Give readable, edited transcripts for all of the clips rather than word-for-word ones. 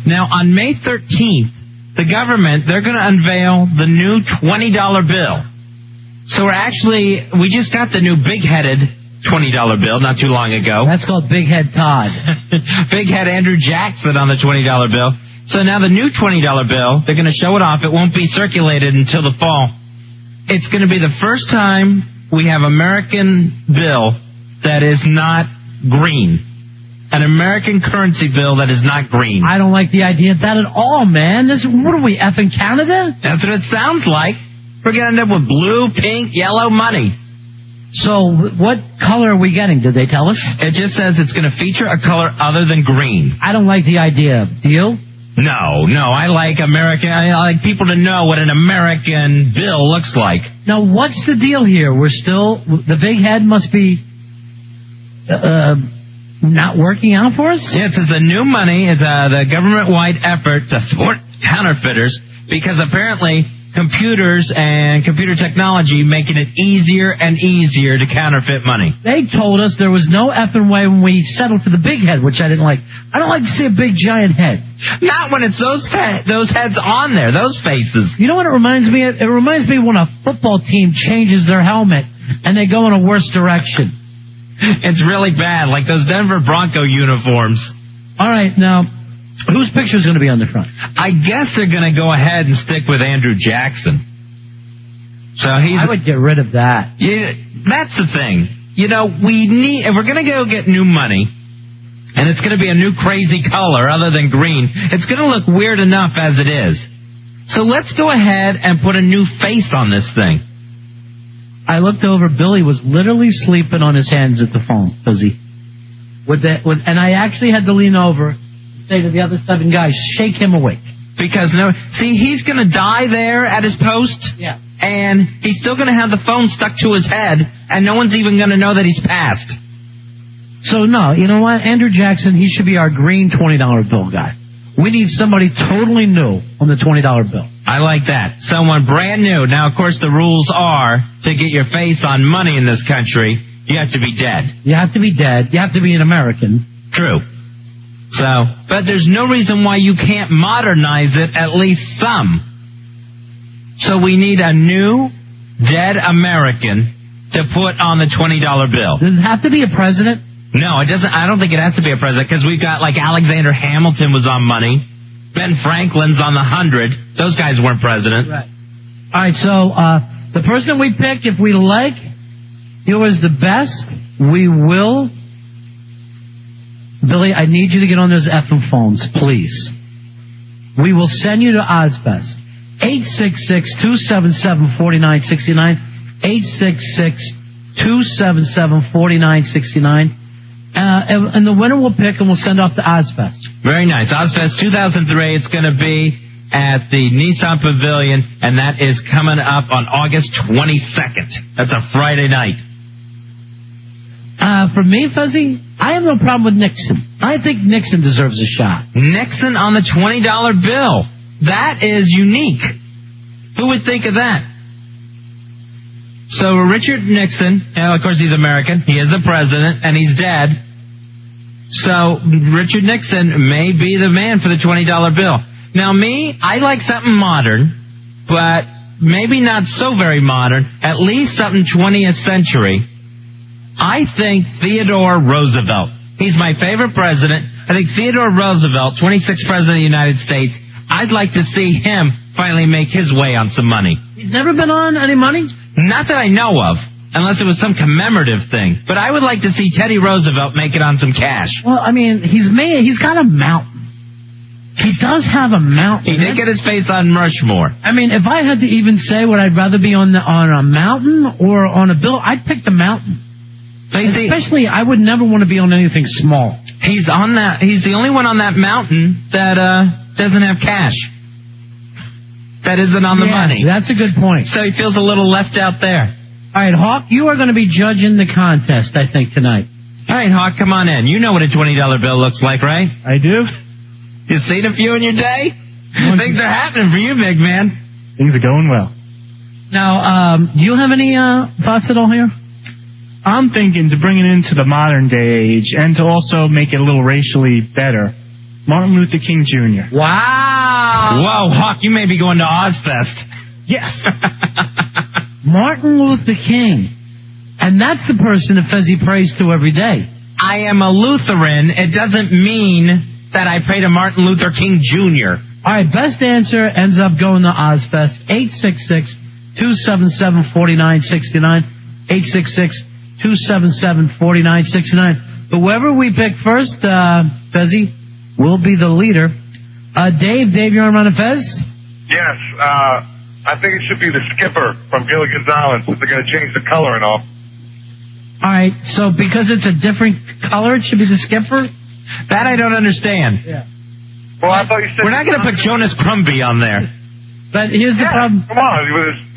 Now, on May 13th, the government, they're going to unveil the new $20 bill. So we just got the new big-headed $20 bill not too long ago. That's called Big Head Todd. Big Head Andrew Jackson on the $20 bill. So now the new $20 bill, they're going to show it off. It won't be circulated until the fall. It's going to be the first time we have American bill that is not green. An American currency bill that is not green. I don't like the idea of that at all, man. What are we, effing Canada? That's what it sounds like. We're going to end up with blue, pink, yellow money. So what color are we getting? Did they tell us? It just says it's going to feature a color other than green. I don't like the idea. Deal? No. I like I like people to know what an American bill looks like. Now, what's the deal here? The big head must be not working out for us? Yeah, it says the new money is the government-wide effort to thwart counterfeiters because apparently computers and computer technology making it easier and easier to counterfeit money. They told us there was no effing way when we settled for the big head, which I didn't like. I don't like to see a big giant head. Not when it's those heads on there, those faces. You know what it reminds me of? It reminds me when a football team changes their helmet and they go in a worse direction. It's really bad, like those Denver Bronco uniforms. All right, now, whose picture is going to be on the front? I guess they're going to go ahead and stick with Andrew Jackson. So I would get rid of that. Yeah, that's the thing. You know, if we're going to go get new money, and it's going to be a new crazy color other than green, it's going to look weird enough as it is. So let's go ahead and put a new face on this thing. I looked over. Billy was literally sleeping on his hands at the phone, Fuzzy. And I actually had to lean over and say to the other 7 guys, shake him awake. Because, he's going to die there at his post. Yeah. And he's still going to have the phone stuck to his head, and no one's even going to know that he's passed. So, no, you know what? Andrew Jackson, he should be our green $20 bill guy. We need somebody totally new on the $20 bill. I like that. Someone brand new. Now, of course, the rules are to get your face on money in this country, you have to be dead. You have to be dead. You have to be an American. True. But there's no reason why you can't modernize it at least some. So we need a new, dead American to put on the $20 bill. Does it have to be a president? No, it doesn't. I don't think it has to be a president because we've got like Alexander Hamilton was on money. Ben Franklin's on the 100. Those guys weren't president. Right. All right, so the person we pick, if we like you as the best, we will. Billy, I need you to get on those effing phones, please. We will send you to Ozzfest. 866-277-4969. 866-277-4969. And the winner we'll pick and we'll send off to Ozzfest. Very nice. Ozzfest 2003. It's going to be at the Nissan Pavilion, and that is coming up on August 22nd. That's a Friday night. For me, Fuzzy, I have no problem with Nixon. I think Nixon deserves a shot. Nixon on the $20 bill. That is unique. Who would think of that? So Richard Nixon, of course he's American, he is a president, and he's dead. So Richard Nixon may be the man for the $20 bill. Now me, I like something modern, but maybe not so very modern, at least something 20th century. I think Theodore Roosevelt. He's my favorite president. I think Theodore Roosevelt, 26th president of the United States, I'd like to see him finally make his way on some money. He's never been on any money? Not that I know of, unless it was some commemorative thing. But I would like to see Teddy Roosevelt make it on some cash. Well, I mean, he's got a mountain. He does have a mountain. He did get his face on Rushmore. I mean, if I had to even say what I'd rather be on a mountain or on a bill, I'd pick the mountain. Especially, I would never want to be on anything small. He's on that. He's the only one on that mountain that doesn't have cash. That isn't on the money. That's a good point. So he feels a little left out there. All right, Hawk, you are going to be judging the contest, I think, tonight. All right, Hawk, come on in. You know what a $20 bill looks like, right? I do. You seen a few in your day? Things are happening for you, big man. Things are going well. Now, do you have any thoughts at all here? I'm thinking to bring it into the modern day age and to also make it a little racially better. Martin Luther King Jr. Wow. Whoa, Hawk, you may be going to Ozzfest. Yes. Martin Luther King. And that's the person that Fezzi prays to every day. I am a Lutheran. It doesn't mean that I pray to Martin Luther King Jr. All right, best answer ends up going to Ozzfest. 866-277-4969. 866-277-4969. Whoever we pick first, Fezzi, will be the leader. Dave, you're on Run of Fez? Yes, I think it should be the skipper from Gilligan's Island, since they're going to change the color and all. All right, so because it's a different color, it should be the skipper? That I don't understand. Yeah. Well, I thought you said... We're not going to put Jonas Crumby on there. But here's the problem. Come on,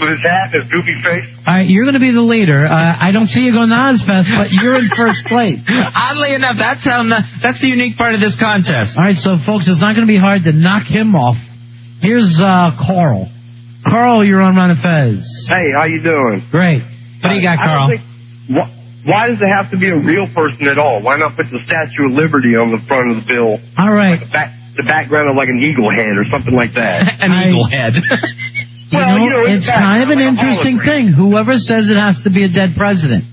with his hat and his goofy face. All right, you're going to be the leader. I don't see you going to Ozzfest, but you're in first place. Oddly enough, that's the unique part of this contest. All right, so folks, it's not going to be hard to knock him off. Here's Carl. Carl, you're on Run of Fez. Hey, how you doing? Great. What do you got, Carl? Why does it have to be a real person at all? Why not put the Statue of Liberty on the front of the bill? All right. Like the background of like an eagle head or something like that. An eagle head. It's kind of an interesting thing. Whoever says it has to be a dead president.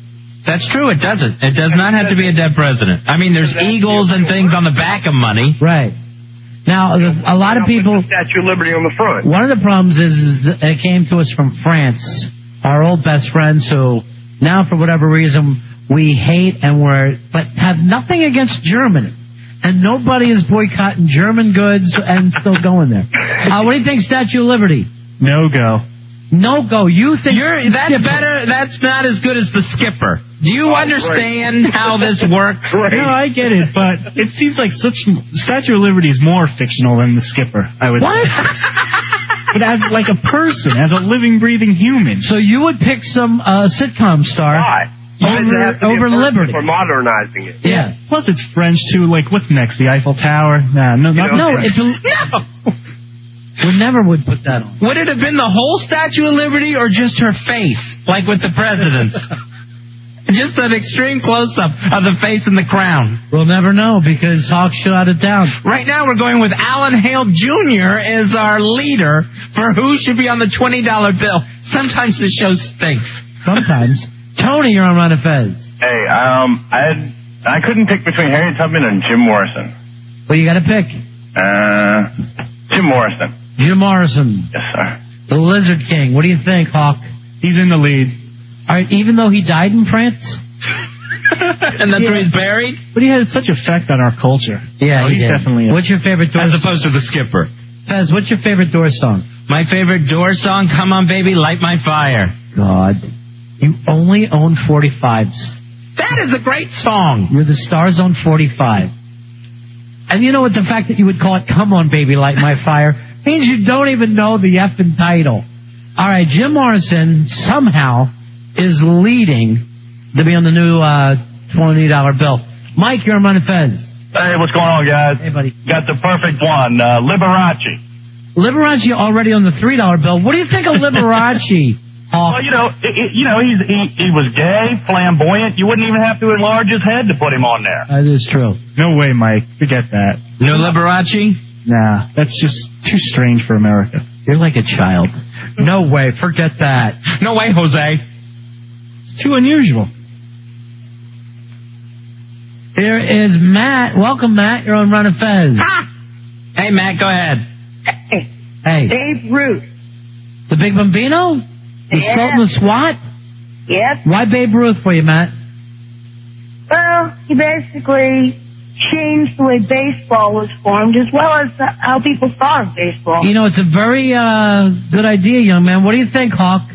That's true. It doesn't. It does not have to be a dead president. I mean, there's eagles and things on the back of money. Right. Now, a lot of people... Put the Statue of Liberty on the front. One of the problems is that it came to us from France, our old best friends who... Now, for whatever reason, we hate but have nothing against Germany. And nobody is boycotting German goods and still going there. What do you think, Statue of Liberty? No go. No go. You think that's better? That's not as good as the skipper. Do you understand how this works? No, I get it, but it seems like Statue of Liberty is more fictional than the skipper. I would say. But as like a person, as a living, breathing human. So you would pick some sitcom star over Liberty. For modernizing it. Yeah. Plus, it's French too. Like, what's next? The Eiffel Tower? No. We never would put that on. Would it have been the whole Statue of Liberty or just her face, like with the presidents? Just an extreme close-up of the face and the crown. We'll never know because Hawk shot it down. Right now we're going with Alan Hale Jr. as our leader for who should be on the $20 bill. Sometimes the show stinks. Sometimes. Tony, you're on Run of Fez. Hey, I couldn't pick between Harriet Tubman and Jim Morrison. Well, you got to pick. Jim Morrison. Jim Morrison. Yes, sir. The Lizard King. What do you think, Hawk? He's in the lead. All right, even though he died in France? And that's where he's buried? But he had such effect on our culture. Yeah, so he's definitely What's your favorite Doors song? As opposed to the skipper. Fez, what's your favorite Doors song? My favorite Doors song, Come On Baby, Light My Fire. God. You only own 45s. That is a great song. You're the Stars on 45. And you know what? The fact that you would call it Come On Baby, Light My Fire means you don't even know the effing title. All right, Jim Morrison somehow is leading to be on the new $20 bill. Mike, you're on Run of Fez. Hey, what's going on, guys? Hey, buddy. Got the perfect one, Liberace. Liberace already on the $3 bill. What do you think of Liberace? Well, he was gay, flamboyant. You wouldn't even have to enlarge his head to put him on there. That is true. No way, Mike. Forget that. No Liberace? Nah, that's just too strange for America. You're like a child. No way. Forget that. No way, Jose. It's too unusual. Here is Matt. Welcome, Matt. You're on Run of Fez. Ah! Hey, Matt, go ahead. Hey. Babe Ruth. The Big Bambino? The Sultan of SWAT? Yep. Why Babe Ruth for you, Matt? Well, he basically changed the way baseball was formed as well as how people thought of baseball. You know, it's a very good idea, young man. What do you think, Hawk?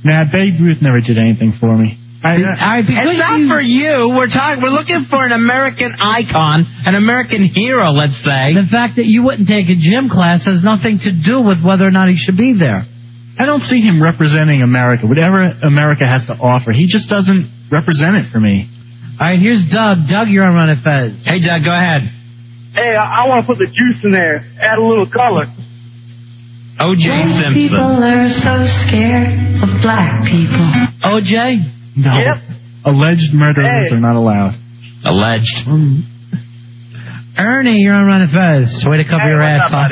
Nah, Babe Ruth never did anything for me. It's not for you. We're looking for an American icon, an American hero, let's say. The fact that you wouldn't take a gym class has nothing to do with whether or not he should be there. I don't see him representing America. Whatever America has to offer, he just doesn't represent it for me. All right, here's Doug. Doug, you're on Run of Fez. Hey, Doug, go ahead. Hey, I want to put the juice in there. Add a little color. O.J. Simpson. People are so scared of black people. O.J.? No. Yep. Alleged murderers are not allowed. Alleged. Ernie, you're on Run It Fez. Way to cover your ass off.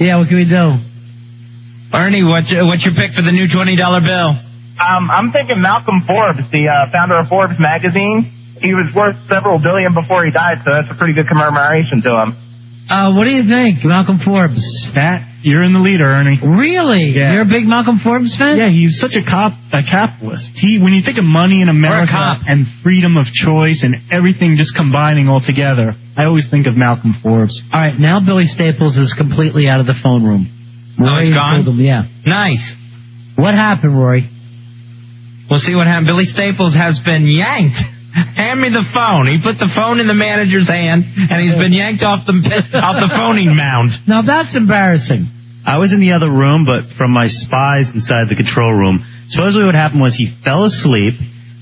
Yeah, what can we do? Ernie, what's your pick for the new $20 bill? I'm thinking Malcolm Forbes, the founder of Forbes magazine. He was worth several billion before he died, so that's a pretty good commemoration to him. What do you think, Malcolm Forbes? You're in the leader, Ernie. Really? Yeah. You're a big Malcolm Forbes fan? Yeah, he's such a capitalist. When you think of money in America and freedom of choice and everything just combining all together, I always think of Malcolm Forbes. All right, now Billy Staples is completely out of the phone room. Rory, he's gone? Yeah. Nice. What happened, Rory? We'll see what happened. Billy Staples has been yanked. Hand me the phone. He put the phone in the manager's hand, and he's been yanked off the phoning mound. Now that's embarrassing. I was in the other room, but from my spies inside the control room, supposedly what happened was he fell asleep,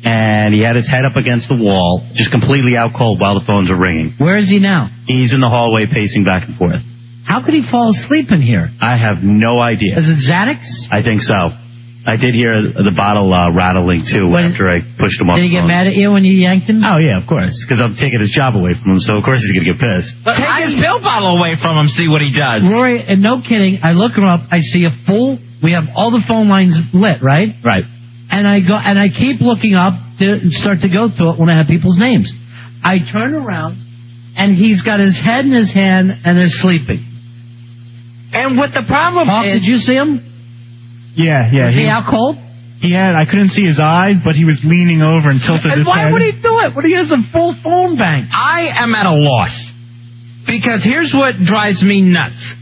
and he had his head up against the wall, just completely out cold while the phones were ringing. Where is he now? He's in the hallway pacing back and forth. How could he fall asleep in here? I have no idea. Is it Xanax? I think so. I did hear the bottle rattling, too, after I pushed him off Did he the get phones. mad at you when you yanked him? Oh, yeah, of course, because I'm taking his job away from him, so of course he's going to get pissed. Take his pill bottle away from him, see what he does. Rory, and no kidding, I look him up, I see we have all the phone lines lit, right? Right. And I keep looking up to start to go through it when I have people's names. I turn around, and he's got his head in his hand and is sleeping. And what the problem is... Did you see him? Yeah. Was he out cold? I couldn't see his eyes, but he was leaning over and tilted his head. Why would he do it when he has a full phone bank? I am at a loss. Because here's what drives me nuts.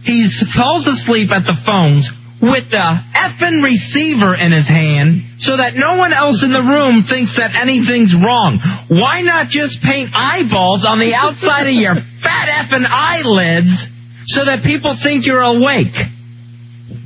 He falls asleep at the phones with the effing receiver in his hand so that no one else in the room thinks that anything's wrong. Why not just paint eyeballs on the outside of your fat effing eyelids so that people think you're awake?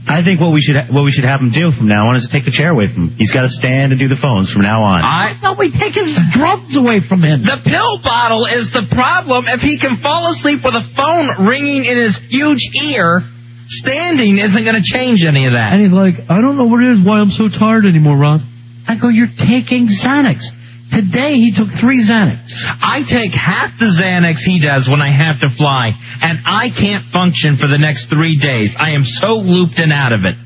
I think what we should have him do from now on is take the chair away from him. He's got to stand and do the phones from now on. I thought we take his drugs away from him. The pill bottle is the problem. If he can fall asleep with a phone ringing in his huge ear, standing isn't going to change any of that. And he's like, I don't know what it is, why I'm so tired anymore, Ron. I go, you're taking Xanax. Today he took 3 Xanax. I take half the Xanax he does when I have to fly, and I can't function for the next 3 days. I am so looped and out of it.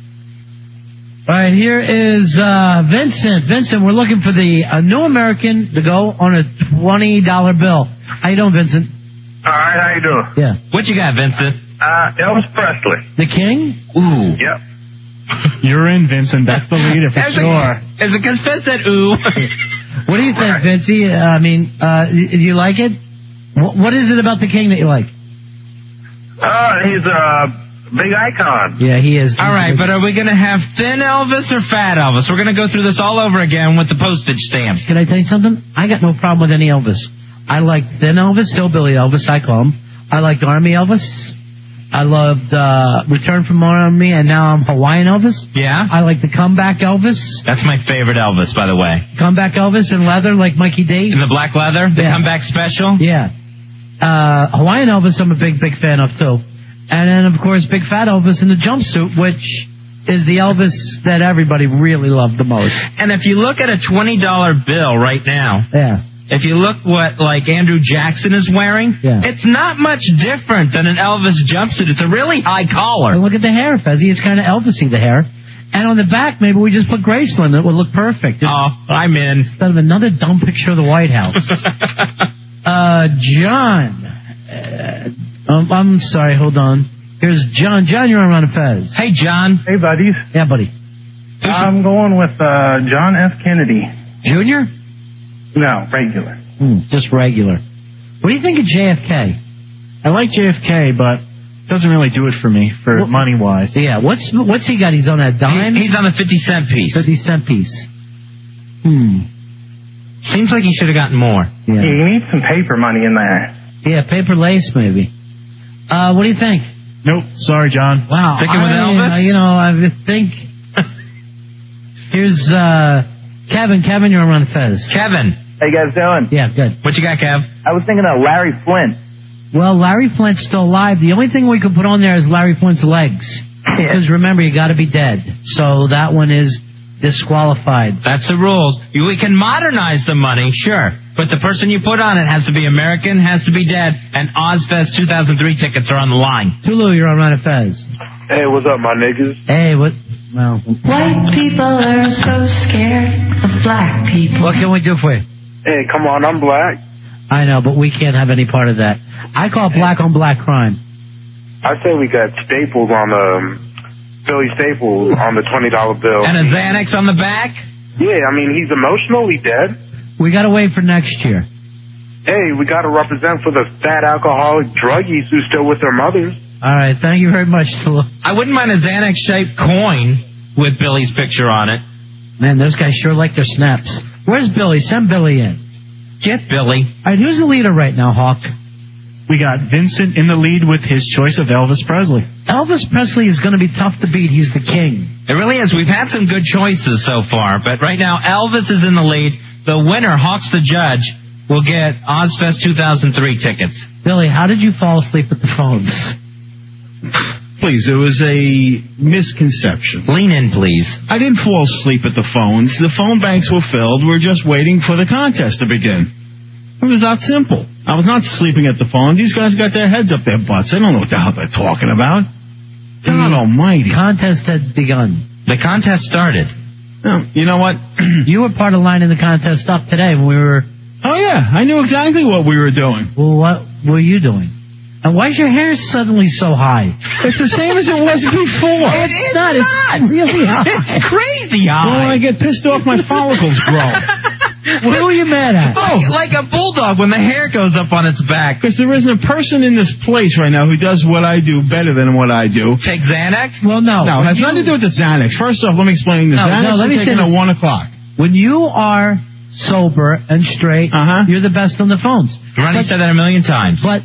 All right, here is Vincent. Vincent, we're looking for the new American to go on a $20 bill. How you doing, Vincent? All right, how you doing? Yeah. What you got, Vincent? Elvis Presley. The King? Ooh. Yep. You're in, Vincent. That's the leader for sure. Is it because Fez said ooh? What do you think, Vincey? Do you like it? What is it about the King that you like? He's a big icon. Yeah, he is. All right, but are we going to have thin Elvis or fat Elvis? We're going to go through this all over again with the postage stamps. Can I tell you something? I got no problem with any Elvis. I like thin Elvis, hillbilly Elvis, I call him. I liked Army Elvis. I loved Return from Army, and now I'm Hawaiian Elvis. Yeah? I like the Comeback Elvis. That's my favorite Elvis, by the way. Comeback Elvis in leather, like Mikey D. In the black leather? The comeback special? Yeah. Hawaiian Elvis I'm a big fan of, too. And then, of course, Big Fat Elvis in the jumpsuit, which is the Elvis that everybody really loved the most. And if you look at a $20 bill right now... Yeah. If you look what, like, Andrew Jackson is wearing, it's not much different than an Elvis jumpsuit. It's a really high collar. And look at the hair, Fezzy. It's kind of Elvis-y, the hair. And on the back, maybe we just put Graceland. It would look perfect. I'm in. Instead of another dumb picture of the White House. John. I'm sorry, hold on. Here's John. John, you're on Ron and Fez. Hey, John. Hey, buddies. Yeah, buddy. I'm going with John F. Kennedy. Junior? No, regular. Just regular. What do you think of JFK? I like JFK, but it doesn't really do it for me, money-wise. Yeah, what's he got? He's on a dime? He's on the 50-cent piece. 50-cent piece. Seems like he should have gotten more. Yeah. You need some paper money in there. Yeah, paper lace, maybe. What do you think? Nope. Sorry, John. Wow. Sticking with Elvis? I think... Here's Kevin. Kevin, you're on Ron and Fez. Kevin. How you guys doing? Yeah, good. What you got, Kev? I was thinking of Larry Flint. Well, Larry Flint's still alive. The only thing we could put on there is Larry Flint's legs. Because remember, you got to be dead. So that one is disqualified. That's the rules. We can modernize the money, sure. But the person you put on it has to be American, has to be dead, and Ozzfest 2003 tickets are on the line. Tulu, you're on Ron and Fez. Hey, what's up, my niggas? Hey, what? Well, White people are so scared of black people. what can we do for you? Hey, come on, I'm black. I know, but we can't have any part of that. I call it black on black crime. I say we got Staples on Billy Staples on the $20 bill. And a Xanax on the back? Yeah, I mean, he's emotional, he's dead. We got to wait for next year. Hey, we got to represent for the fat alcoholic druggies who's still with their mothers. All right, thank you very much, Tulu. I wouldn't mind a Xanax-shaped coin with Billy's picture on it. Man, those guys sure like their snaps. Where's Billy? Send Billy in. Get Billy. All right, who's the leader right now, Hawk? We got Vincent in the lead with his choice of Elvis Presley. Elvis Presley is going to be tough to beat. He's the king. It really is. We've had some good choices so far, but right now Elvis is in the lead. The winner, Hawk's the judge, will get Ozzfest 2003 tickets. Billy, how did you fall asleep at the phones? Please, it was a misconception. Lean in, please. I didn't fall asleep at the phones. The phone banks were filled. We're just waiting for the contest to begin. It was that simple. I was not sleeping at the phone. These guys got their heads up their butts. They don't know what the hell they're talking about. God almighty. The contest had begun. The contest started. You know what? You were part of lining the contest up today when we were... Oh, yeah. I knew exactly what we were doing. Well, what were you doing? And why is your hair suddenly so high? It's the same as it was before. It's not. It's really high. It's crazy high. Well, when I get pissed off, my follicles grow. Who are you mad at? Like a bulldog when the hair goes up on its back. Because there isn't a person in this place right now who does what I do better than what I do. Take Xanax? Well, no. No, it has nothing to do with the Xanax. First off, let me explain the Xanax. let me say at 1 o'clock. When you are sober and straight, you're the best on the phones. Ronnie said that a million times. But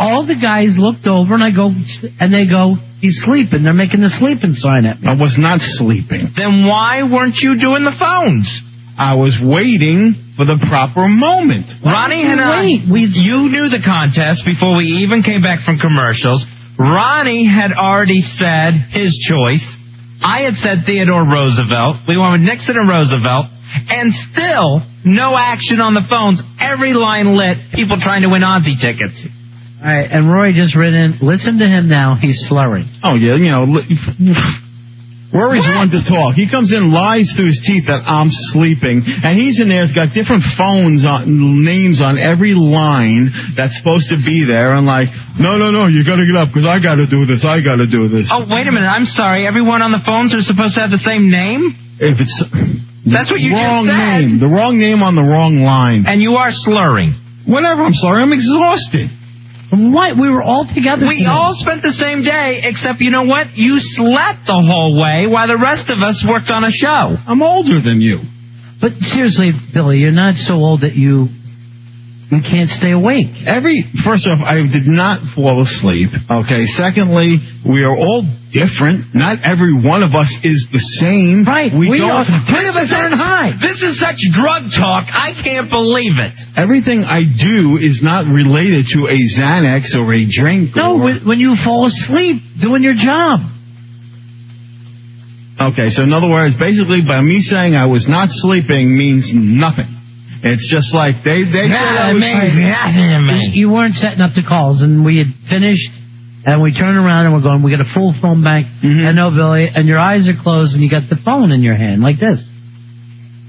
all the guys looked over and they go, he's sleeping. They're making the sleeping sign at me. I was not sleeping. Then why weren't you doing the phones? I was waiting for the proper moment. Ronnie and I, you knew the contest before we even came back from commercials. Ronnie had already said his choice. I had said Theodore Roosevelt. We went with Nixon and Roosevelt. And still, no action on the phones. Every line lit. People trying to win Ozzy tickets. All right, and Roy just read in. Listen to him now. He's slurring. Oh, yeah, you know... Rory's one to talk. He comes in, lies through his teeth that I'm sleeping, and he's in there, has got different names on every line that's supposed to be there, and like, no, you gotta get up, because I gotta do this. Oh, wait a minute, I'm sorry, everyone on the phones are supposed to have the same name? If it's... That's what you wrong just said. Name. The wrong name on the wrong line. And you are slurring. Whatever, I'm sorry, I'm exhausted. What? We were all together. We all spent the same day, except you know what? You slept the whole way while the rest of us worked on a show. I'm older than you. But seriously, Billy, you're not so old that you can't stay awake. First off, I did not fall asleep. Okay. Secondly, we are all different. Not every one of us is the same. Right. Three of us aren't high. This is such drug talk. I can't believe it. Everything I do is not related to a Xanax or a drink. No, when you fall asleep doing your job. Okay, so in other words, basically by me saying I was not sleeping means nothing. It's just like they said I was nothing to me. You weren't setting up the calls, and we had finished, and we turned around and we're going, we got a full phone bank, and no, Billy, and your eyes are closed, and you got the phone in your hand like this.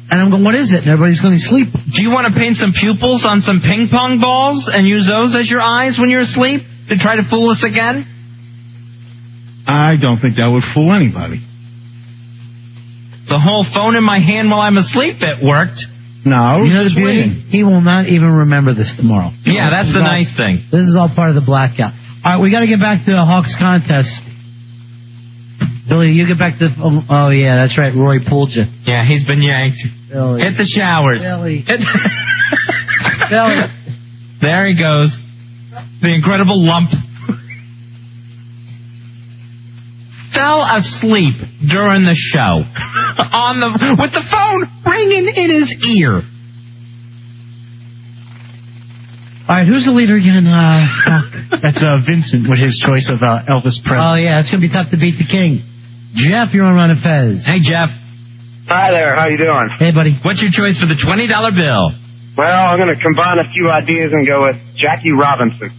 And I'm going, what is it? And everybody's going to sleep. Do you want to paint some pupils on some ping pong balls and use those as your eyes when you're asleep to try to fool us again? I don't think that would fool anybody. The whole phone in my hand while I'm asleep, it worked. No, you know the beauty? He will not even remember this tomorrow. Yeah, that's the nice thing. This is all part of the blackout. All right, we got to get back to the Hawks contest. Billy, you get back to the... Oh, yeah, that's right. Roy pulled you. Yeah, he's been yanked. Billy. Hit the showers. Billy. Billy. There he goes. The incredible lump. Fell asleep during the show with the phone ringing in his ear. All right, who's the leader again? That's Vincent with his choice of Elvis Presley. Oh, yeah, it's going to be tough to beat the king. Jeff, you're on Ron and Fez. Hey, Jeff. Hi there, how you doing? Hey, buddy. What's your choice for the $20 bill? Well, I'm going to combine a few ideas and go with Jackie Robinson.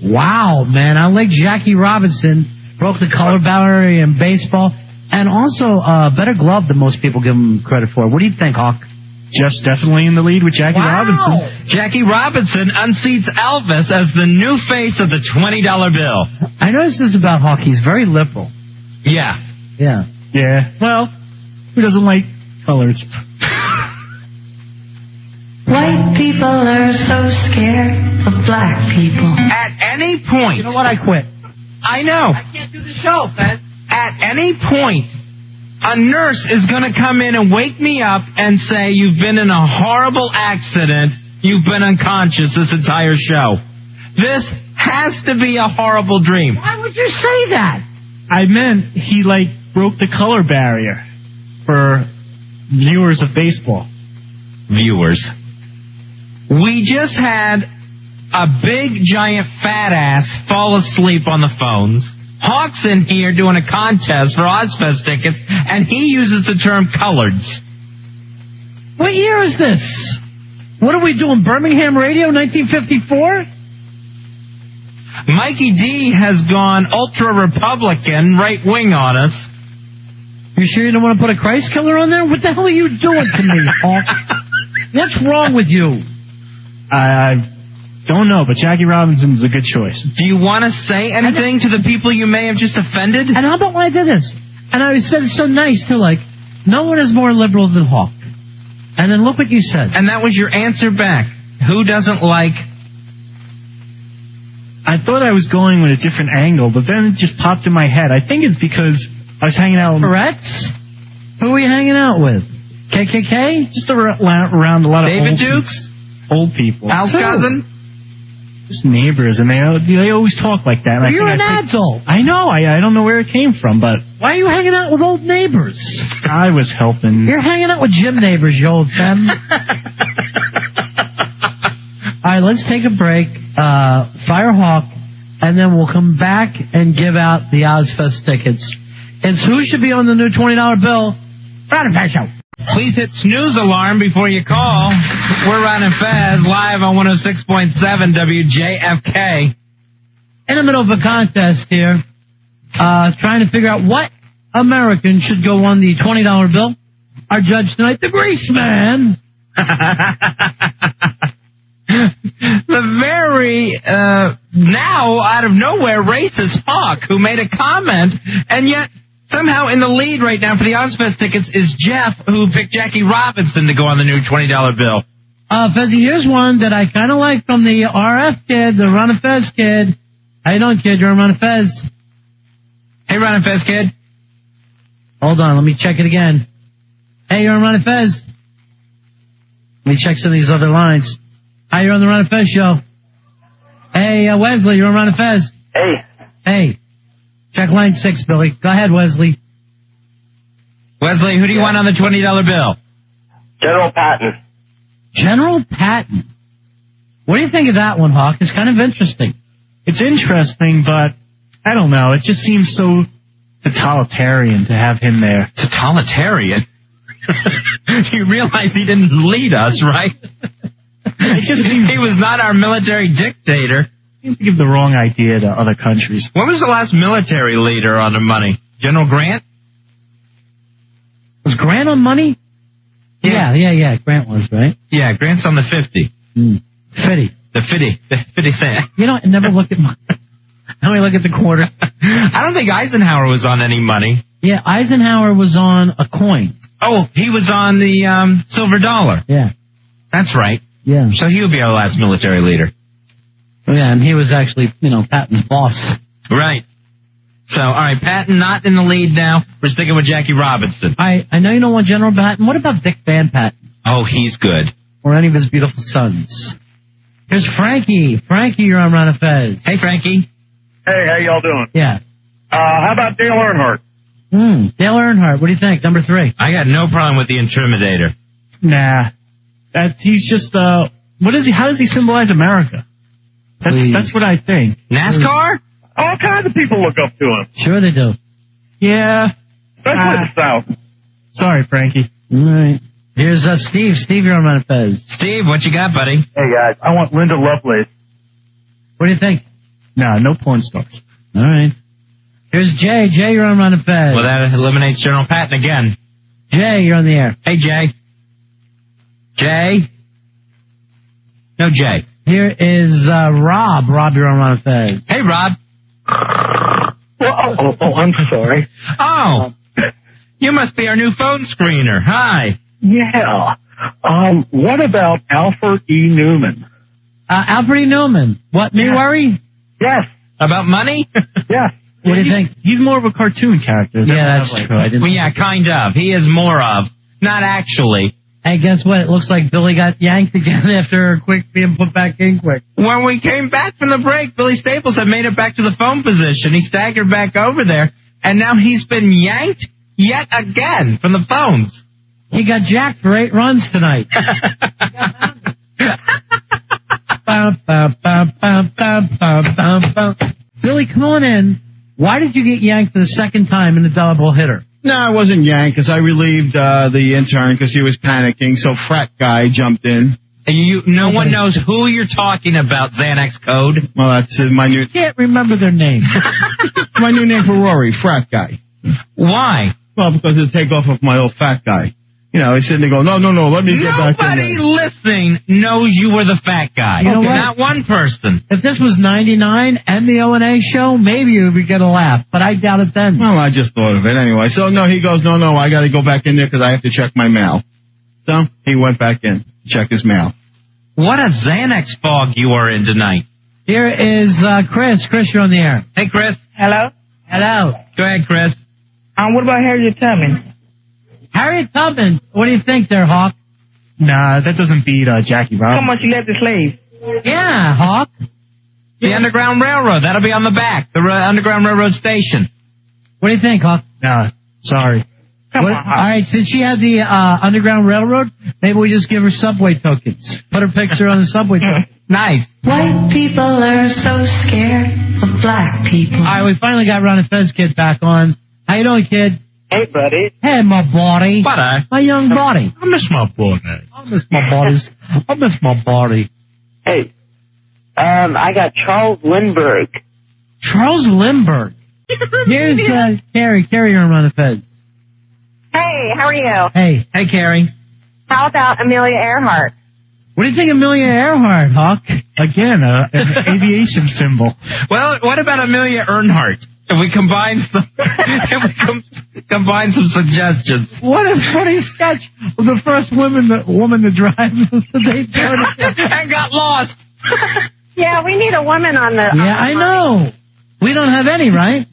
Wow, man. I like Jackie Robinson. Broke the color barrier in baseball. And also better glove than most people give him credit for. What do you think, Hawk? Jeff's definitely in the lead with Jackie Robinson. Jackie Robinson unseats Elvis as the new face of the $20 bill. I noticed this about Hawk. He's very liberal. Yeah. Yeah. Yeah. Well, who doesn't like colors? White people are so scared of black people. At any point. You know what? I quit. I know. I can't do the show, Fez. At any point, a nurse is going to come in and wake me up and say, you've been in a horrible accident. You've been unconscious this entire show. This has to be a horrible dream. Why would you say that? I meant he, broke the color barrier for viewers of baseball. Viewers. We just had a big, giant, fat ass fall asleep on the phones. Hawk's in here doing a contest for Ozzfest tickets, and he uses the term coloreds. What year is this? What are we doing, Birmingham Radio, 1954? Mikey D has gone ultra-Republican, right-wing on us. You sure you don't want to put a Christ killer on there? What the hell are you doing to me, Hawk? What's wrong with you? I don't know, but Jackie Robinson's a good choice. Do you want to say anything to the people you may have just offended? And how about when I did this? And I said it so nice, too, no one is more liberal than Hawk. And then look what you said. And that was your answer back. Who doesn't like... I thought I was going with a different angle, but then it just popped in my head. I think it's because I was hanging out with... Tourette's? Who were you hanging out with? KKK? Just around a lot of David Dukes? Old people. Al's cousin? Just neighbors, and they always talk like that. Well, you're an adult. I know. I don't know where it came from, but... Why are you hanging out with old neighbors? I was helping. You're hanging out with gym neighbors, you old femme. All right, let's take a break. Fire Hawk, and then we'll come back and give out the Ozzfest tickets. It's who should be on the new $20 bill. Ron and Fez Show. Please hit snooze alarm before you call. We're Ron and Fez live on 106.7 WJFK. In the middle of a contest here, trying to figure out what American should go on the $20 bill. Our judge tonight, the Grease Man. The very, now, out of nowhere, racist Hawk, who made a comment, and yet somehow in the lead right now for the Ozzfest tickets is Jeff, who picked Jackie Robinson to go on the new $20 bill. Fezzy, here's one that I kind of like from the RF kid, the Ron and Fez kid. How you doing, kid? You're on Ron and Fez. Hey, Ron and Fez kid. Hold on, let me check it again. Hey, you're on Ron and Fez. Let me check some of these other lines. Hi, you're on the Ron and Fez show. Hey, Wesley, you're on Ron and Fez. Hey. Hey. Check line 6, Billy. Go ahead, Wesley. Wesley, who do you want on the $20 bill? General Patton. General Patton. What do you think of that one, Hawk? It's kind of interesting. It's interesting, but I don't know. It just seems so totalitarian to have him there. Totalitarian? You realize he didn't lead us, right? It just seems he was not our military dictator. Seems to give the wrong idea to other countries. When was the last military leader on the money? General Grant? Was Grant on money? Yeah. Grant was, right? Yeah, Grant's on the 50. 50. The 50 cent. You know, I never look at my... Let me look at the quarter. I don't think Eisenhower was on any money. Yeah, Eisenhower was on a coin. Oh, he was on the silver dollar. Yeah. That's right. Yeah. So he would be our last military leader. Yeah, and he was actually, Patton's boss. Right. So, all right, Patton not in the lead now. We're sticking with Jackie Robinson. I know you don't want General Patton. What about Dick Van Patten? Oh, he's good. Or any of his beautiful sons. Here's Frankie. Frankie, you're on Ron and Fez. Hey, Frankie. Hey, how y'all doing? Yeah. How about Dale Earnhardt? Dale Earnhardt. What do you think? Number 3. I got no problem with the Intimidator. Nah. He's just, what is he? How does he symbolize America? That's what I think. NASCAR? All kinds of people look up to him. Sure they do. Yeah. Especially the South. Sorry, Frankie. All right. Here's Steve. Steve, you're on Run of Fez. Steve, what you got, buddy? Hey, guys. I want Linda Lovelace. What do you think? Nah, no porn stars. All right. Here's Jay. Jay, you're on Run of Fez. Well, that eliminates General Patton again. Jay, you're on the air. Hey, Jay. Jay? No, Jay. Here is Rob. Rob, you're on Run of Fez. Hey, Rob. I'm sorry. Oh, you must be our new phone screener. Hi. Yeah. What about Alfred E. Newman? Alfred E. Newman. What, me worry? Yes. About money? Yes. What do you think? He's more of a cartoon character. Yeah, that's true. Well, yeah, kind of. He is more of. Not actually. Hey, guess what? It looks like Billy got yanked again after being put back in quick. When we came back from the break, Billy Staples had made it back to the phone position. He staggered back over there, and now he's been yanked yet again from the phones. He got jacked for 8 runs tonight. Billy, come on in. Why did you get yanked for the second time in a double hitter? No, I wasn't yanked because I relieved the intern because he was panicking. So frat guy jumped in. And no one knows who you're talking about, Xanax Code. Well, that's my new. Can't remember their name. My new name for Rory, frat guy. Why? Well, because of the takeoff of my old fat guy. You know, he's sitting there going, no, let me get back in Nobody there. listening knows you were the fat guy. You know what? Not one person. If this was 99 and the O&A show, maybe you would get a laugh, but I doubt it then. Well, I just thought of it anyway. So, no, he goes, no, I got to go back in there because I have to check my mail. So, he went back in to check his mail. What a Xanax fog you are in tonight. Here is Chris. Chris, you're on the air. Hey, Chris. Hello? Hello. Go ahead, Chris. What about Harriet Tubman? Harriet Tubman. What do you think there, Hawk? Nah, that doesn't beat Jackie Robinson. How much you left the slave? Yeah, Hawk. The Underground Railroad. That'll be on the back. The Underground Railroad station. What do you think, Hawk? Nah, sorry. Come on. All right, since she had the Underground Railroad, maybe we just give her subway tokens. Put her picture on the subway token. Nice. White people are so scared of black people. All right, we finally got Ron and Fez Kid back on. How you doing, kid? Hey, buddy. Hey, my body. My young body. I miss my body. I miss my bodies. I miss my body. Hey, I got Charles Lindbergh. Charles Lindbergh. Here's Carrie. Carrie, you're on Ron and Fez. Hey, how are you? Hey. Hey, Carrie. How about Amelia Earhart? What do you think of Amelia Earhart, Hawk? Again, an aviation symbol. Well, what about Amelia Earhart? If we combine some, combine some suggestions. What a funny sketch of the first woman to drive the Daytona and got lost. Yeah, we need a woman on the. Yeah, I know. We don't have any, right?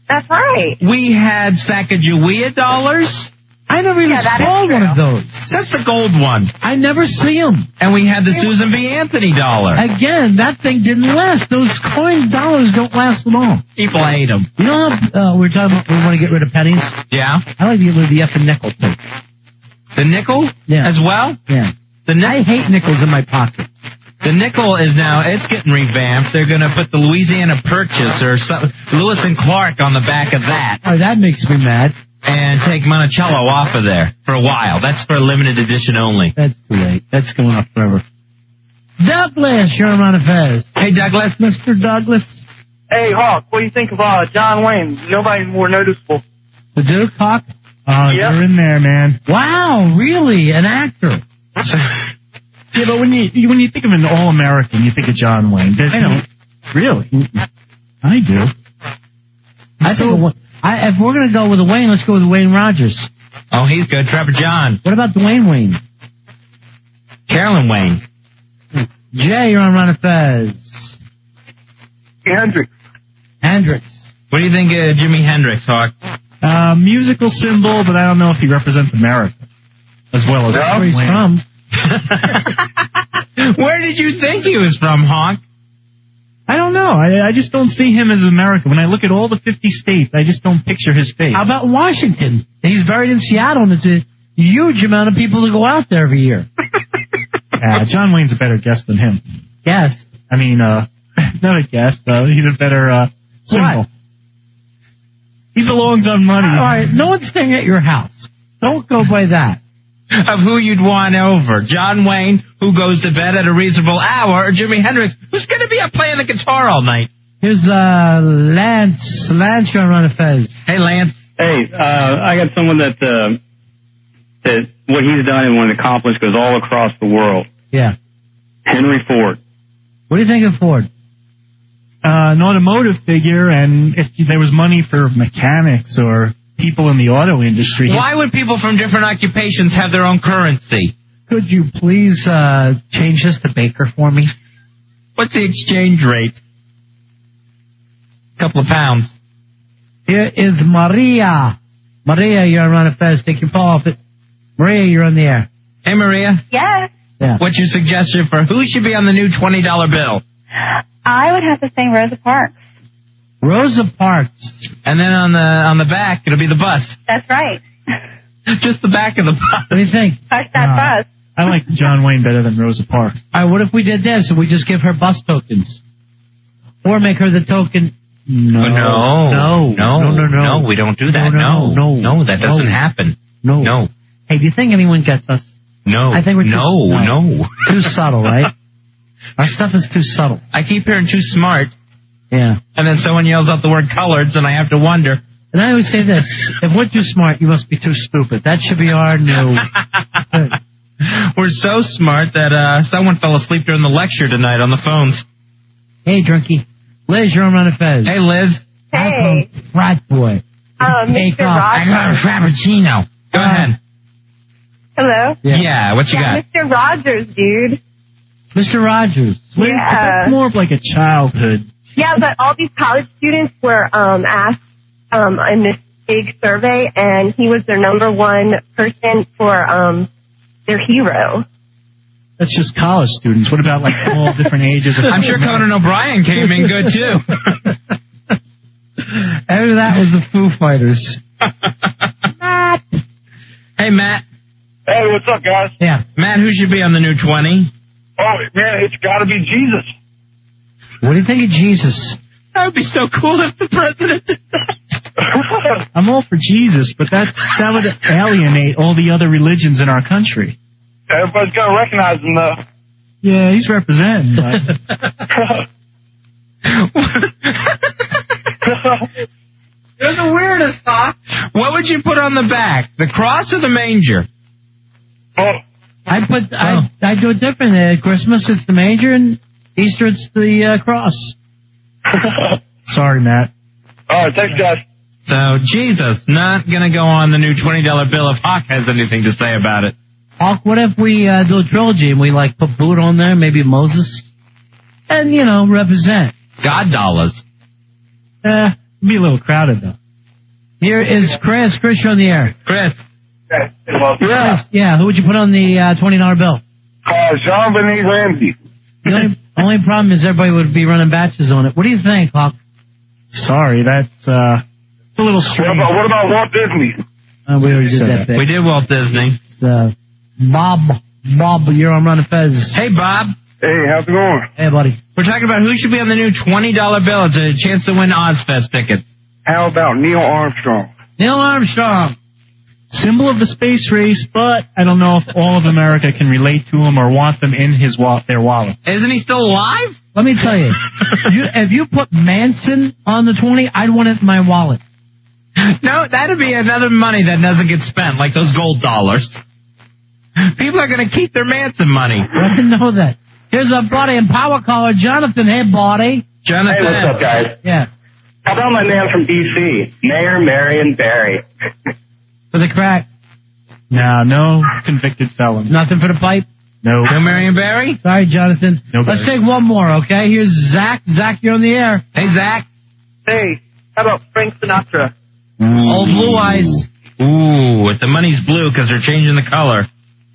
That's right. We had Sacagawea dollars. I never even saw one of those. That's the gold one. I never see them. And we had the Susan B. Anthony dollar. Again, that thing didn't last. Those coin dollars don't last long. People hate them. You know how we're talking about we want to get rid of pennies? Yeah. I like to get rid of the effing nickel thing. The nickel? Yeah. As well? Yeah. I hate nickels in my pocket. The nickel is now, it's getting revamped. They're going to put the Louisiana Purchase or Lewis and Clark on the back of that. Oh, that makes me mad. And take Monticello off of there for a while. That's for a limited edition only. That's too late. That's going off forever. Douglas, you're on Ron and Fez. Hey, Douglas. Mr. Douglas. Hey, Hawk, what do you think of John Wayne? Nobody's more noticeable. The Duke, Hawk? Oh, Yep. you're in there, man. Wow, really? An actor? Yeah, but when you think of an All-American, you think of John Wayne. I don't. Really? I do. If we're going to go with a Wayne, let's go with Wayne Rogers. Oh, he's good. Trevor John. What about Dwayne Wayne? Carolyn Wayne. Jay, you're on Ron and Fez. Hendrix. Hendrix. What do you think of Jimi Hendrix, Hawk? Musical symbol, but I don't know if he represents America as well as where he's Wayne. from. Where did you think he was from, Hawk? I don't know. I just don't see him as America. When I look at all the 50 states, I just don't picture his face. How about Washington? He's buried in Seattle, and it's a huge amount of people that go out there every year. John Wayne's a better guest than him. Yes. I mean, not a guest, though. He's a better symbol. What? He belongs on money. All right, no one's staying at your house. Don't go by that. of who you'd want over. John Wayne, who goes to bed at a reasonable hour, or Jimi Hendrix, who's going to be up playing the guitar all night. Here's Lance. Lance, you're on Run of Fez. Hey, Lance. Hey, I got someone that what he's done and what accomplished goes all across the world. Yeah. Henry Ford. What do you think of Ford? An automotive figure, and if there was money for mechanics or people in the auto industry. Why would people from different occupations have their own currency? Could you please change this to Baker for me? What's the exchange rate? A couple of pounds. Here is Maria. Maria, you're on Run of Fez. Take your paw off it. Maria, you're on the air. Hey, Maria. Yes. Yeah. What's your suggestion for who should be on the new $20 bill? I would have to say Rosa Parks. Rosa Parks. And then on the back, it'll be the bus. That's right. Just the back of the bus. What do you think? Push that bus. I like John Wayne better than Rosa Parks. All right, what if we did this and we just give her bus tokens? Or make her the token... No, we don't do that. No, that doesn't happen. No. Hey, do you think anyone gets us? No. I think we're no. Too subtle, right? Our stuff is too subtle. I keep hearing too smart. Yeah. And then someone yells out the word coloreds, and I have to wonder. And I always say this: if we're too smart, you must be too stupid. That should be our new. We're so smart that someone fell asleep during the lecture tonight on the phones. Hey, Drunky. Liz, you're on Run of Fez. Hey, Liz. Hey. Frat boy. Mr. I got a Rogers. frappuccino. Go ahead. Hello? Yeah, what you got? Mr. Rogers, dude. Mr. Rogers. Liz, that's more of like a childhood. Yeah, but all these college students were asked in this big survey, and he was their number one person for their hero. That's just college students. What about like all different ages? I'm sure Conan O'Brien came in good too. After that was the Foo Fighters. Matt. Hey, Matt. Hey, what's up, guys? Yeah. Matt, who should be on the new 20? Oh, man, it's got to be Jesus. What do you think of Jesus? That would be so cool if the president did that. I'm all for Jesus, but that would alienate all the other religions in our country. Everybody's got to recognize him, though. Yeah, he's representing. But... You're the weirdest, huh? What would you put on the back? The cross or the manger? Oh. I do it different. At Christmas it's the manger, and Easter it's the cross. Sorry, Matt. All right, thanks, guys. So, Jesus, not going to go on the new $20 bill if Hawk has anything to say about it. Hawk, what if we do a trilogy and we like put Boot on there, maybe Moses, and, represent. God dollars. Be a little crowded, though. Here is Chris. Chris, you're on the air. Chris. Yeah, who would you put on the $20 bill? Jean-Benet Ramsey. The only problem is everybody would be running batches on it. What do you think, Hawk? Sorry, that's a little strange. What about Walt Disney? We already did that thing. We did Walt Disney. Bob, you're on Run of Fez. Hey, Bob. Hey, how's it going? Hey, buddy. We're talking about who should be on the new $20 bill. It's a chance to win Ozzfest tickets. How about Neil Armstrong? Neil Armstrong. Symbol of the space race, but I don't know if all of America can relate to him or want them in their wallets. Isn't he still alive? Let me tell you, if you put Manson on the 20, I'd want it in my wallet. No, that'd be another money that doesn't get spent, like those gold dollars. People are going to keep their Manson money. I didn't know that. Here's a buddy and power caller, Jonathan. Hey, buddy. Jonathan. Hey, what's up, guys? Yeah. How about my man from D.C., Mayor Marion Barry? For the crack. No convicted felon. Nothing for the pipe? No. No Marion Barry? Sorry, Jonathan. No Let's Barry. take one more, okay? Here's Zach. Zach, you're on the air. Hey, Zach. Hey, how about Frank Sinatra? Old Blue Eyes. Ooh, if the money's blue because they're changing the color.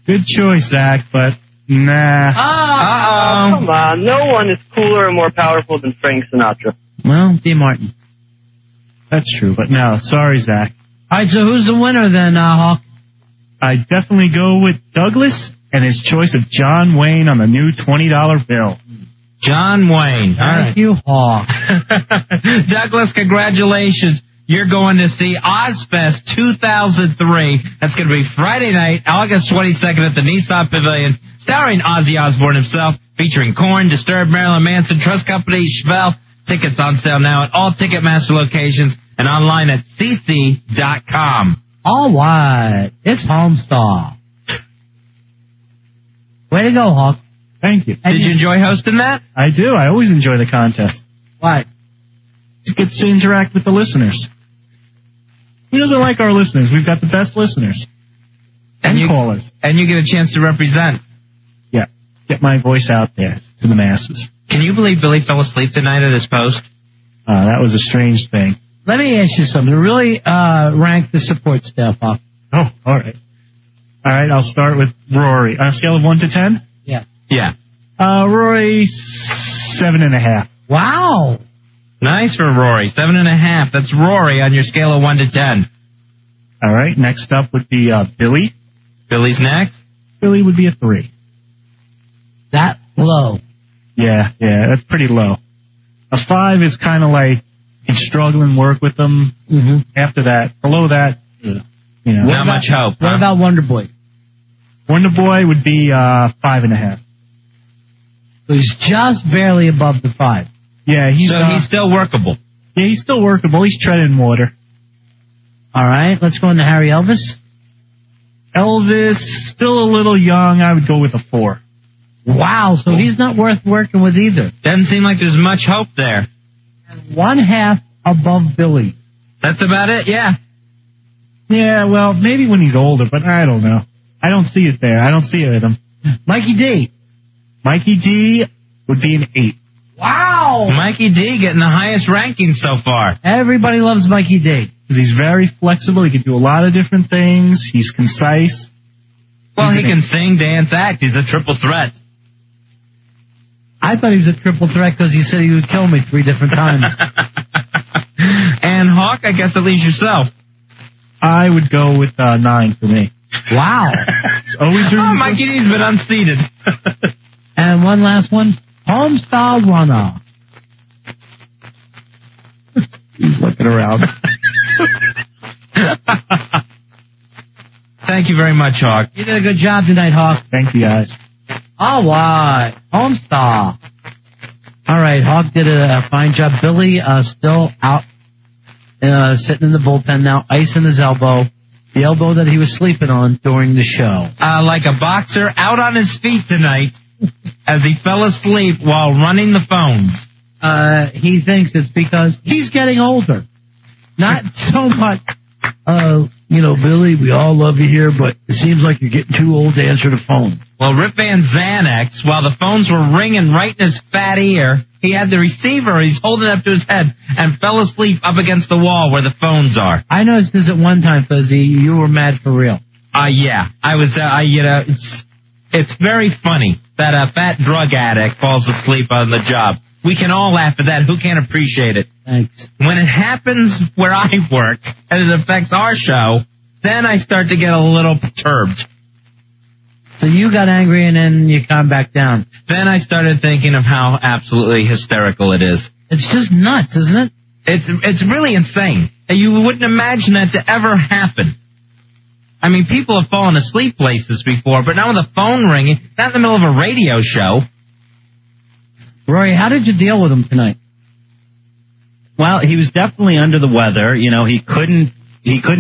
Good choice, Zach, but nah. Uh-oh. Come on, no one is cooler and more powerful than Frank Sinatra. Well, D. Martin. That's true, but no. Sorry, Zach. All right, so who's the winner then, Hawk? I'd definitely go with Douglas and his choice of John Wayne on the new $20 bill. John Wayne. All right. Thank you, Hawk. Douglas, congratulations. you're going to see Ozzfest 2003. That's going to be Friday night, August 22nd at the Nissan Pavilion, starring Ozzy Osbourne himself, featuring Korn, Disturbed, Marilyn Manson, Trust Company, Schwell. Tickets on sale now at all Ticketmaster locations and online at cc.com. All right. It's Homestar. Way to go, Hawk. Thank you. Did you enjoy hosting that? I do. I always enjoy the contest. Why? It gets to interact with the listeners. Who doesn't like our listeners? We've got the best listeners. And callers. And you get a chance to represent. Yeah. Get my voice out there to the masses. Can you believe Billy fell asleep tonight at his post? That was a strange thing. Let me ask you something. Really rank the support staff off. Oh, all right. All right, I'll start with Rory. On a scale of 1 to 10? Yeah. Yeah. Rory, 7.5. Wow. Nice for Rory. 7.5. That's Rory on your scale of 1 to 10. All right, next up would be Billy. Billy's next? Billy would be a 3. That low. Yeah, that's pretty low. A 5 is kind of like you struggle and work with them. Mm-hmm. After that, below that, you know. Not much hope. What about Wonder Boy? Wonder Boy would be 5.5. So he's just barely above the 5. Yeah, he's still workable. Yeah, he's still workable. He's treading water. All right, let's go into Harry Elvis. Elvis, still a little young. I would go with a 4. Wow, so he's not worth working with either. Doesn't seem like there's much hope there. 1/2 above Billy. That's about it, yeah. Yeah, well, maybe when he's older, but I don't know. I don't see it there. I don't see it with him. Mikey D. Mikey D would be an 8. Wow. Mikey D getting the highest ranking so far. Everybody loves Mikey D. Because he's very flexible. He can do a lot of different things. He's concise. Well, he can sing, dance, act. He's a triple threat. I thought he was a triple threat because he said he would kill me 3 different times. And Hawk, I guess that leaves yourself. I would go with 9 for me. Wow. Mikey D's been unseated. And one last one. Homestar Runner. He's looking around. Thank you very much, Hawk. You did a good job tonight, Hawk. Thank you, guys. All right. Homestar. All right, Hawk did a fine job. Billy still out, sitting in the bullpen now, ice in his elbow. The elbow that he was sleeping on during the show. Like a boxer out on his feet tonight as he fell asleep while running the phones. He thinks it's because he's getting older. Not so much, Billy, we all love you here, but it seems like you're getting too old to answer the phone. Well, Rip Van Xanax, while the phones were ringing right in his fat ear, he had the receiver, he's holding it up to his head, and fell asleep up against the wall where the phones are. I noticed this at one time, Fuzzy. You were mad for real. Yeah. I was, it's very funny that a fat drug addict falls asleep on the job. We can all laugh at that. Who can't appreciate it? Thanks. When it happens where I work and it affects our show, then I start to get a little perturbed. So you got angry and then you calmed back down. Then I started thinking of how absolutely hysterical it is. It's just nuts, isn't it? It's really insane. You wouldn't imagine that to ever happen. I mean, people have fallen asleep places before, but now with the phone ringing, not in the middle of a radio show. Rory, how did you deal with him tonight? Well, he was definitely under the weather. You know, he couldn't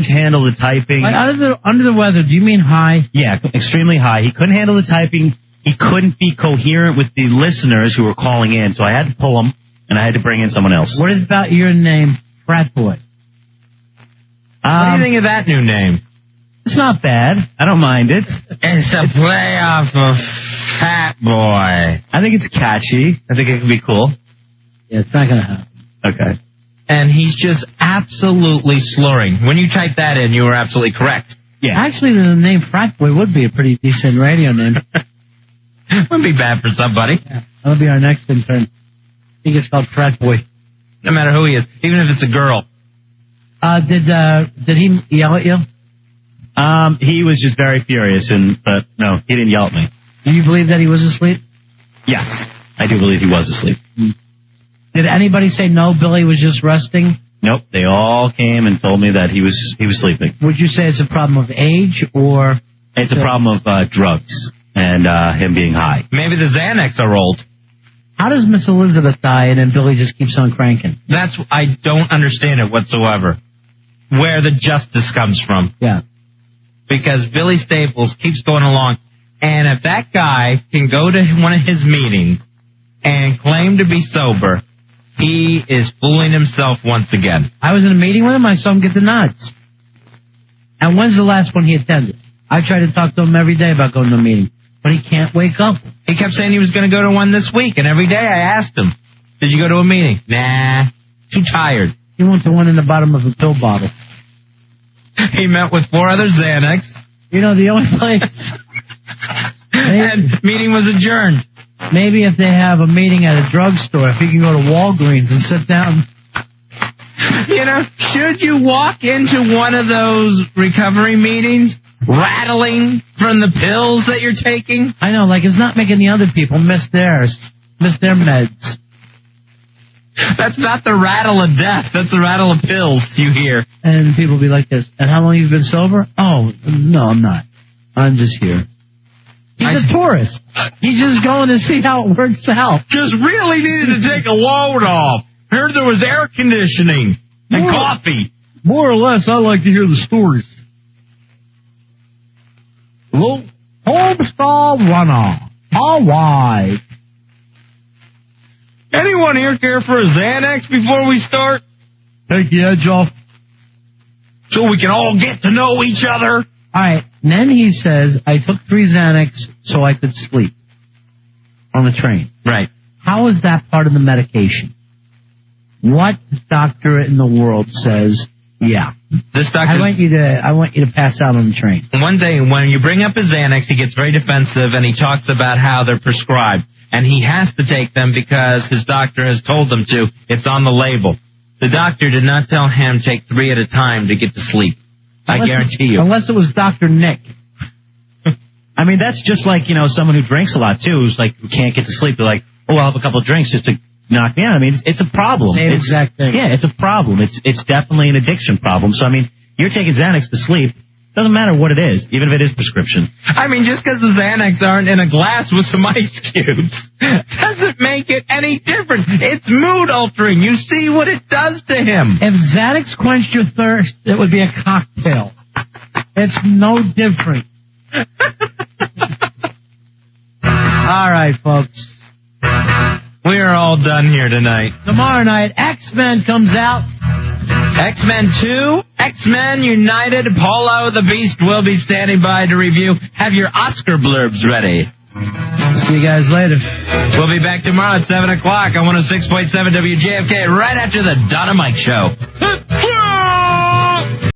handle the typing. Like under the weather, do you mean high? Yeah, extremely high. He couldn't handle the typing. He couldn't be coherent with the listeners who were calling in, so I had to pull him, and I had to bring in someone else. What about your name, Frat Boy? What do you think of that new name? It's not bad. I don't mind it. It's a play off of Fat Boy. I think it's catchy. I think it could be cool. Yeah, it's not going to happen. Okay. And he's just absolutely slurring. When you type that in, you were absolutely correct. Yeah. Actually, the name Frat Boy would be a pretty decent radio name. Wouldn't be bad for somebody. Yeah, that'll be our next intern. He gets called Frat Boy. No matter who he is, even if it's a girl. Did he yell at you? He was just very furious, but no, he didn't yell at me. Do you believe that he was asleep? Yes, I do believe he was asleep. Did anybody say no, Billy was just resting? Nope, they all came and told me that he was sleeping. Would you say it's a problem of age or? It's a problem of drugs and him being high. Maybe the Xanax are old. How does Miss Elizabeth die and then Billy just keeps on cranking? I don't understand it whatsoever. Where the justice comes from. Yeah. Because Billy Staples keeps going along. And if that guy can go to one of his meetings and claim to be sober, he is fooling himself once again. I was in a meeting with him. I saw him get the nods. And when's the last one he attended? I tried to talk to him every day about going to a meeting. But he can't wake up. He kept saying he was going to go to one this week. And every day I asked him, did you go to a meeting? Nah, too tired. He went to one in the bottom of a pill bottle. He met with 4 other Xanax. You know, the only place... and meeting was adjourned. Maybe if they have a meeting at a drugstore, if he can go to Walgreens and sit down. You know, should you walk into one of those recovery meetings rattling from the pills that you're taking? I know, like it's not making the other people miss their meds. That's not the rattle of death. That's the rattle of pills you hear. And people be like this, and how long have you been sober? Oh, no, I'm not. I'm just here. He's a tourist. He's just going to see how it works out. Just really needed to take a load off. Heard there was air conditioning and coffee. More or less, I like to hear the stories. Hello? Homestar Runner. All right. Anyone here care for a Xanax before we start? Take the edge off. So we can all get to know each other. All right. And then he says, I took 3 Xanax so I could sleep on the train. Right. How is that part of the medication? What doctor in the world says, yeah. This doctor. I want you to pass out on the train. One day when you bring up his Xanax, he gets very defensive and he talks about how they're prescribed. And he has to take them because his doctor has told him to. It's on the label. The doctor did not tell him take 3 at a time to get to sleep. I guarantee you. Unless it was Dr. Nick. I mean, that's just like, you know, someone who drinks a lot, too, who's like, who can't get to sleep. They're like, oh, I'll have a couple of drinks just to knock me out. I mean, it's a problem. Same exact thing. Yeah, it's a problem. It's definitely an addiction problem. So, I mean, you're taking Xanax to sleep. Doesn't matter what it is, even if it is prescription. I mean, just because the Xanax aren't in a glass with some ice cubes doesn't make it any different. It's mood altering. You see what it does to him. If Xanax quenched your thirst, it would be a cocktail. It's no different. All right, folks. We are all done here tonight. Tomorrow night, X-Men comes out. X-Men 2, X-Men United, Paulo the Beast will be standing by to review. Have your Oscar blurbs ready. See you guys later. We'll be back tomorrow at 7 o'clock on 106.7 WJFK right after the Donna Mike Show.